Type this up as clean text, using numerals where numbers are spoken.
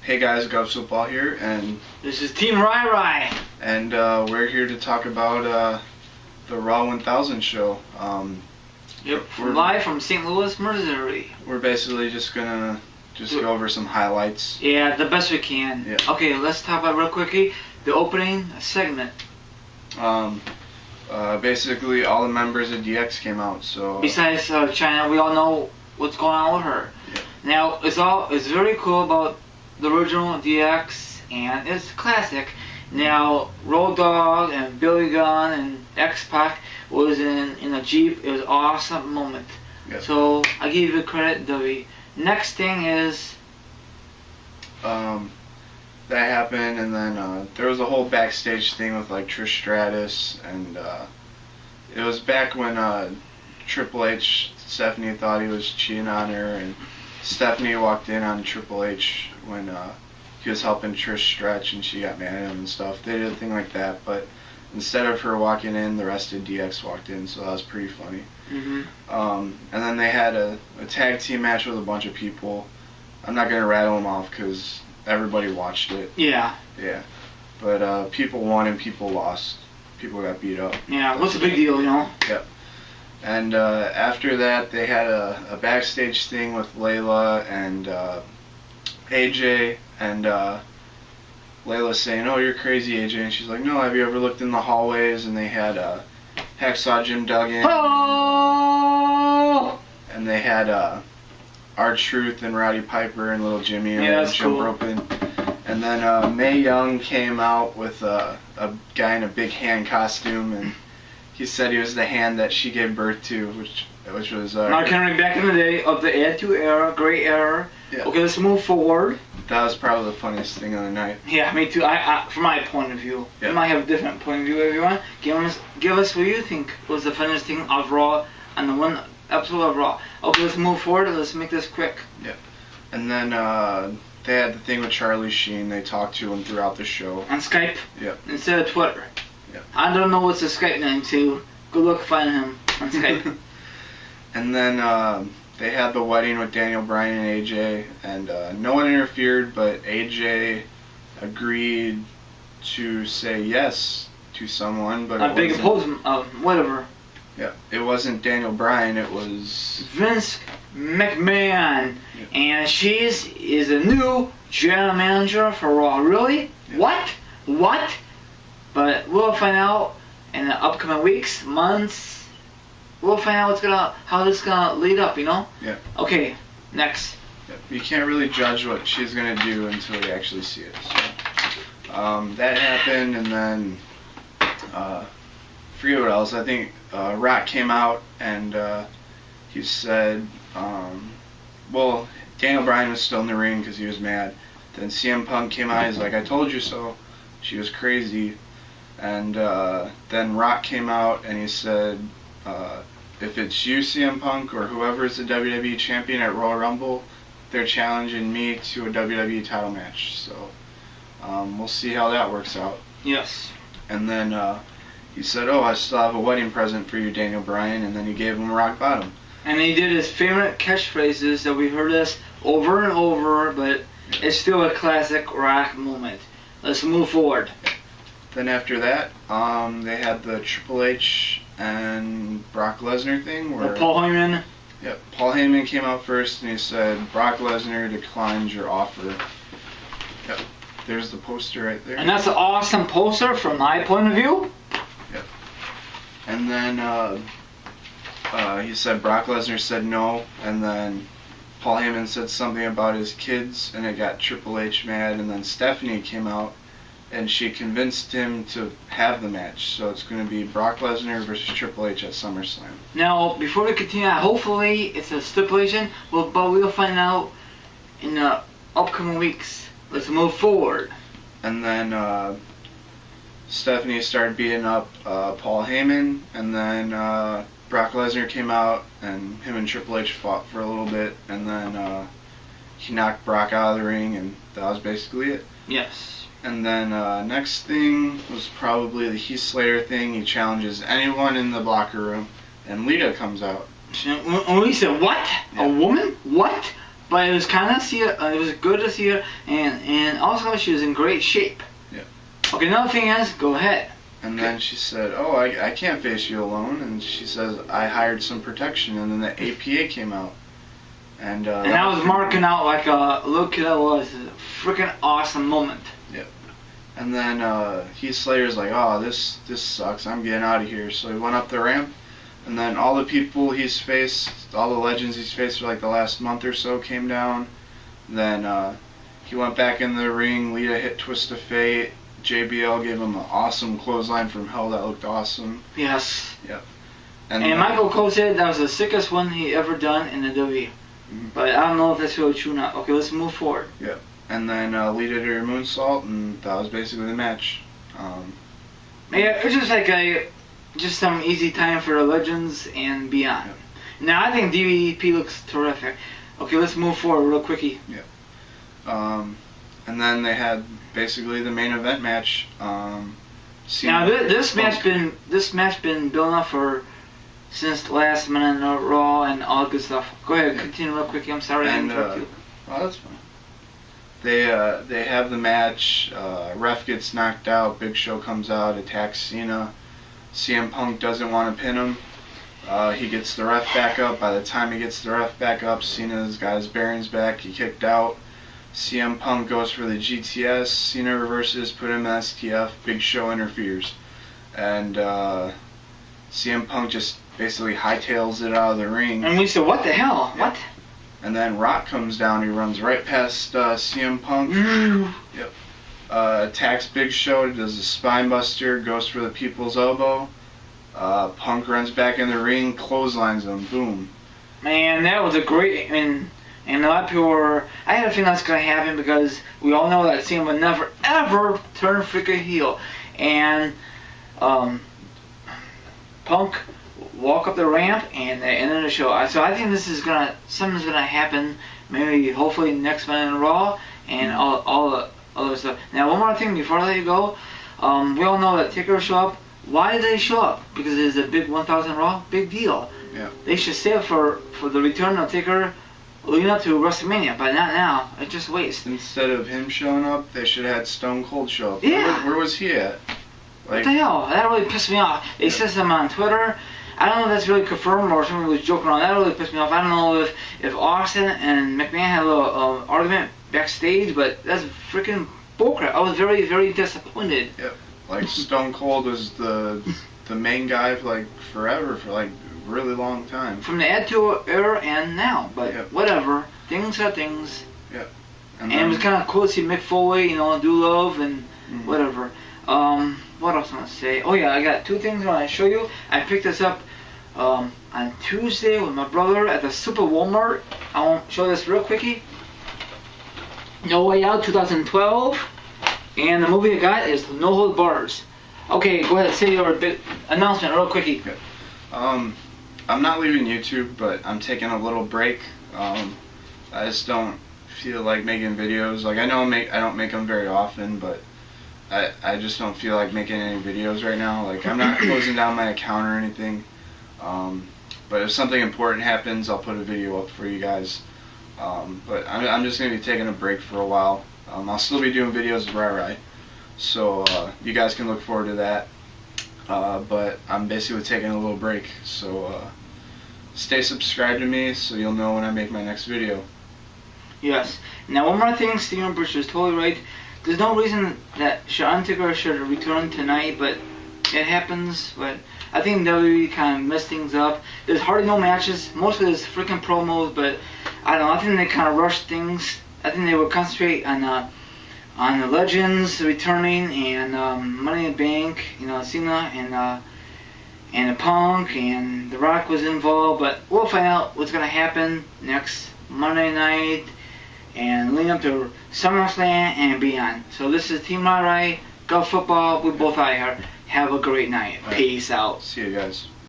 Hey guys, Govs Football here, and This is Team Rai Rai. and we're here to talk about the Raw 1000 show. Yep, live from St. Louis, Missouri. We're basically just gonna go over some highlights. Yeah, the best we can. Yeah. Okay, let's talk about real quickly the opening segment. Basically all the members of DX came out. So Besides China, we all know what's going on with her. Yeah. Now, it's very cool about the original DX, and it's classic. Now, Road Dogg and Billy Gunn and X-Pac was in a Jeep. It was an awesome moment. Yep. So, I give you credit, W. Next thing is... that happened, and then there was a whole backstage thing with like Trish Stratus, and it was back when Triple H, Stephanie thought he was cheating on her, and Stephanie walked in on Triple H when he was helping Trish stretch, and she got mad at him and stuff. They did a thing like that, but instead of her walking in, the rest of DX walked in, so that was pretty funny. Mm-hmm. And then they had a tag team match with a bunch of people. I'm not going to rattle them off because everybody watched it. Yeah. Yeah. But people won and people lost. People got beat up. Yeah, what's the big deal, you know? Yep. And after that, they had a backstage thing with Layla and AJ, and Layla saying, "Oh, you're crazy, AJ," and she's like, "No, have you ever looked in the hallways?" And they had Hacksaw Jim Duggan. Oh! And they had R-Truth and Roddy Piper and Little Jimmy and yeah, that's Jim cool. Broken. And then Mae Young came out with a guy in a big hand costume, and he said he was the hand that she gave birth to, which was Mark Henry back in the day of the Attitude Era, Great Era. Yeah. Okay, let's move forward. That was probably the funniest thing of the night. Yeah, me too. I from my point of view. Yeah. You might have a different point of view, everyone. Give us what you think was the funniest thing of Raw on the one episode of Raw. Okay, let's move forward. Let's make this quick. Yeah. And then they had the thing with Charlie Sheen. They talked to him throughout the show. On Skype. Yep. Instead of Twitter. Yep. I don't know what's the Skype name too. Good luck finding him on Skype. And then they had the wedding with Daniel Bryan and AJ, and no one interfered, but AJ agreed to say yes to someone, but A big opposement of whatever. Yeah, it wasn't Daniel Bryan, it was Vince McMahon. Yeah. And she is a new general manager for Raw. Really? Yeah. What? But we'll find out in the upcoming weeks, months. We'll find out how this is gonna lead up, you know? Yeah. Okay, next. You can't really judge what she's gonna do until you actually see it. So that happened, and then forget what else. I think Rock came out and he said, well, Daniel Bryan was still in the ring because he was mad. Then CM Punk came out. He's like, "I told you so." She was crazy. And then Rock came out and he said, if it's you, CM Punk, or whoever is the WWE champion at Royal Rumble, they're challenging me to a WWE title match. So we'll see how that works out. Yes. And then he said, "Oh, I still have a wedding present for you, Daniel Bryan," and then he gave him rock bottom. And he did his favorite catchphrases that we heard this over and over, but it's still a classic Rock moment. Let's move forward. Then after that, they had the Triple H and Brock Lesnar thing where Paul Heyman. Yep, Paul Heyman came out first and he said, "Brock Lesnar declines your offer." Yep, there's the poster right there. And that's an awesome poster from my point of view. Yep. And then he said Brock Lesnar said no, and then Paul Heyman said something about his kids, and it got Triple H mad, and then Stephanie came out and she convinced him to have the match. So it's going to be Brock Lesnar versus Triple H at SummerSlam. Now, before we continue, hopefully it's a stipulation, but we'll find out in the upcoming weeks. Let's move forward. And then Stephanie started beating up Paul Heyman, and then Brock Lesnar came out, and him and Triple H fought for a little bit, and then he knocked Brock out of the ring, and that was basically it. Yes. And then next thing was probably the Heath Slater thing. He challenges anyone in the locker room, and Lita comes out. And we said, what? Yeah. A woman? What? But it was kind of it was good to see her, and also she was in great shape. Yeah. Okay, another thing is, go ahead. And then she said, "Oh, I can't face you alone." And she says, "I hired some protection." And then the APA came out, and I was marking out like a look at it was a freaking awesome moment. Yep. And then Heath Slater's like, "Oh, this sucks. I'm getting out of here." So he went up the ramp, and then all the people he's faced, all the legends he's faced for like the last month or so came down. Then he went back in the ring. Lita hit Twist of Fate. JBL gave him an awesome clothesline from hell that looked awesome. Yes. Yep. And Michael Cole said that was the sickest one he ever done in the WWE. But I don't know if that's really true or not. Okay, let's move forward. Yep. And then Lita did her moonsault, and that was basically the match. Yeah, it was just like just some easy time for the legends and beyond. Yep. Now I think DVP looks terrific. Okay, let's move forward real quickie. Yep. And then they had basically the main event match. Now this match been building up for since the last minute of Raw and all good stuff. Go ahead, continue real quick. I'm sorry to interrupt you. Oh, that's fine. They have the match. Ref gets knocked out. Big Show comes out, attacks Cena. CM Punk doesn't want to pin him. He gets the ref back up. By the time he gets the ref back up, Cena's got his bearings back. He kicked out. CM Punk goes for the GTS. Cena reverses, put him in STF. Big Show interferes. And CM Punk just basically hightails it out of the ring. And we said, what the hell? Yeah. What? And then Rock comes down. He runs right past CM Punk. Yep. Attacks Big Show. Does a spine buster. Goes for the people's elbow. Punk runs back in the ring. Clotheslines him. Boom. Man, that was a great... And a lot of people were... I had a feeling that's going to happen because we all know that Cena would never, ever turn freaking heel. And Punk walk up the ramp and they ended the show. So I think this is something's gonna happen. Maybe, hopefully, next month in Raw and all the other stuff. Now, one more thing before I let you go. We all know that Taker show up. Why did they show up? Because it's a big 1000 Raw, big deal. Yeah. They should save for the return of Taker leading up to WrestleMania, but not now. It's just waste. Instead of him showing up, they should have had Stone Cold show up. Yeah. Where was he at? What the hell? That really pissed me off. They said something on Twitter. I don't know if that's really confirmed or somebody was joking around. That really pissed me off. I don't know if Austin and McMahon had a little argument backstage, but that's freaking bullcrap. I was very, very disappointed. Yep. Like Stone Cold was the main guy for like forever, for like a really long time. From the Attitude Era and now, but whatever. Things are things. Yep. And it was kind of cool to see Mick Foley, do love and whatever. What else am I going to say? Oh yeah, I got two things I want to show you. I picked this up on Tuesday with my brother at the Super Walmart. I want to show this real quickie. No Way Out 2012. And the movie I got is No Holds Bars. Okay, go ahead, say your big announcement real quickie. Okay. I'm not leaving YouTube, but I'm taking a little break. I just don't feel like making videos. Like I don't make them very often, but I just don't feel like making any videos right now. Like I'm not closing down my account or anything. But if something important happens, I'll put a video up for you guys. But I'm just going to be taking a break for a while. I'll still be doing videos of Rai, so you guys can look forward to that. But I'm basically taking a little break, so stay subscribed to me so you'll know when I make my next video. Yes. Now one more thing, Steven Bush is totally right. There's no reason that Undertaker should return tonight, but it happens. But I think WWE kind of messed things up. There's hardly no matches. Mostly there's freaking promos, but I don't know. I think they kind of rushed things. I think they would concentrate on the Legends returning and Money in the Bank. Cena and the Punk and The Rock was involved. But we'll find out what's gonna happen next Monday night and leading up to SummerSlam and beyond. So this is Team Rai, Go Football. We're both out here. Have a great night. Peace out. See you guys.